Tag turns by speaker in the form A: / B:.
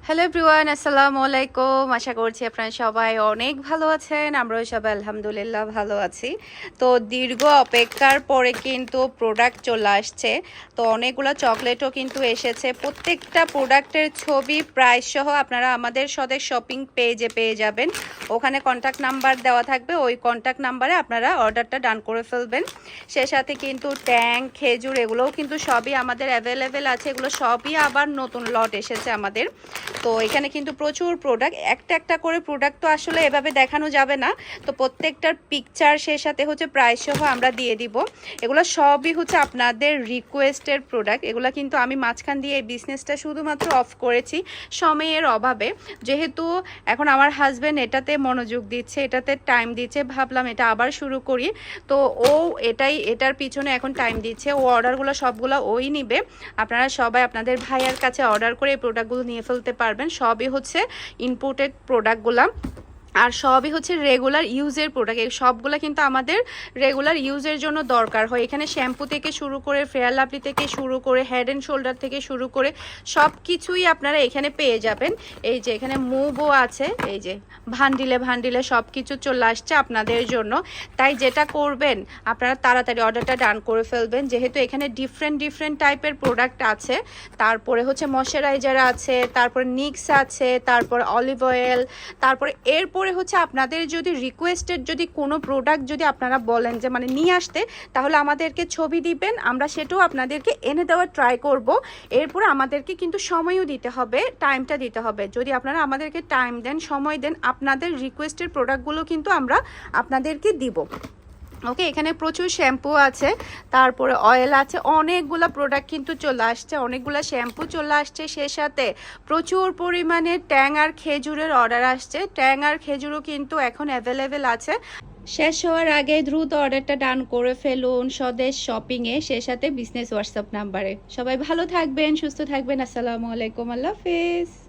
A: Hello everyone, আসসালামু আলাইকুম। আশা করছি আপনারা সবাই অনেক ভালো আছেন। আমরাও সবাই আলহামদুলিল্লাহ ভালো আছি। তো দীর্ঘ অপেক্ষার পরে কিন্তু প্রোডাক্ট চলে আসছে। তো অনেকগুলো চকলেটও কিন্তু এসেছে। প্রত্যেকটা প্রোডাক্টের ছবি প্রাইস সহ আপনারা আমাদের স্বদেশ শপিং পেজে পেয়ে যাবেন। ওখানে কন্ট্যাক্ট নাম্বার দেওয়া থাকবে, ওই কন্ট্যাক্ট নাম্বারে আপনারা অর্ডারটা ডান করে ফেলবেন। সে সাথে কিন্তু ট্যাং, খেজুর এগুলোও কিন্তু সবই আমাদের অ্যাভেলেবেল আছে। এগুলো সবই আবার নতুন লট এসেছে আমাদের। তো এখানে কিন্তু প্রচুর প্রোডাক্ট, একটা একটা করে প্রোডাক্ট তো আসলে এভাবে দেখানো যাবে না। তো প্রত্যেকটার পিকচার সে সাথে হচ্ছে প্রাইস সহ আমরা দিয়ে দিব। এগুলো সবই হচ্ছে আপনাদের রিকোয়েস্টের প্রোডাক্ট। এগুলো কিন্তু আমি মাঝখান দিয়ে এই বিজনেসটা শুধুমাত্র অফ করেছি সময়ের অভাবে। যেহেতু এখন আমার হাজব্যান্ড এটাতে মনোযোগ দিচ্ছে, এটাতে টাইম দিচ্ছে, ভাবলাম এটা আবার শুরু করি। তো ও এটার পিছনে এখন টাইম দিচ্ছে। ও অর্ডারগুলো সবগুলো ওই নিবে। আপনারা সবাই আপনাদের ভাইয়ার কাছে অর্ডার করে এই প্রোডাক্টগুলো নিয়ে ফেলতে পারবেন। সবই হচ্ছে ইম্পোর্টেড প্রোডাক্টগুলো, আর সবই হচ্ছে রেগুলার ইউজের প্রোডাক্ট। এই সবগুলো কিন্তু আমাদের রেগুলার ইউজের জন্য দরকার হয়। এখানে শ্যাম্পু থেকে শুরু করে, ফেয়ার লাভলি থেকে শুরু করে, হেড অ্যান্ড শোল্ডার থেকে শুরু করে সব কিছুই আপনারা এখানে পেয়ে যাবেন। এই যে এখানে মুভও আছে, এই যে ভান্ডিলে ভান্ডিলে সব কিছু চলে আসছে আপনাদের জন্য। তাই যেটা করবেন, আপনারা তাড়াতাড়ি অর্ডারটা ডান করে ফেলবেন, যেহেতু এখানে ডিফারেন্ট টাইপের প্রোডাক্ট আছে। তারপরে হচ্ছে ময়শ্চারাইজার আছে, তারপরে নিক্স আছে, তারপর অলিভ অয়েল, তারপরে এরপরে হচ্ছে আপনাদের যদি রিকোয়েস্টেড যদি কোনো প্রোডাক্ট যদি আপনারা বলেন যে মানে নিয়ে আসতে, তাহলে আমাদেরকে ছবি দিবেন, আমরা সেটাও আপনাদেরকে এনে দেওয়ার ট্রাই করব। এরপরে আমাদেরকে কিন্তু সময়ও দিতে হবে, টাইমটা দিতে হবে। যদি আপনারা আমাদেরকে টাইম দেন, সময় দেন, আপনাদের রিকোয়েস্টেড প্রোডাক্টগুলো কিন্তু আমরা আপনাদেরকে দিব। ওকে, এখানে প্রচুর শ্যাম্পু আছে, তারপরে অয়েল আছে, অনেকগুলো প্রোডাক্ট কিন্তু চলে আসছে, অনেকগুলো শ্যাম্পু চলে আসছে। সে সাথে প্রচুর পরিমাণে ট্যাং আর খেজুরের অর্ডার আসছে। ট্যাং আর খেজুরও কিন্তু এখন অ্যাভেলেবেল আছে। শেষ হওয়ার আগে দ্রুত অর্ডারটা ডান করে ফেলুন স্বদেশ শপিংয়ে, সে সাথে বিজনেস হোয়াটসঅ্যাপ নাম্বারে। সবাই ভালো থাকবেন, সুস্থ থাকবেন। আসসালামু আলাইকুম, আল্লাহ হাফেজ।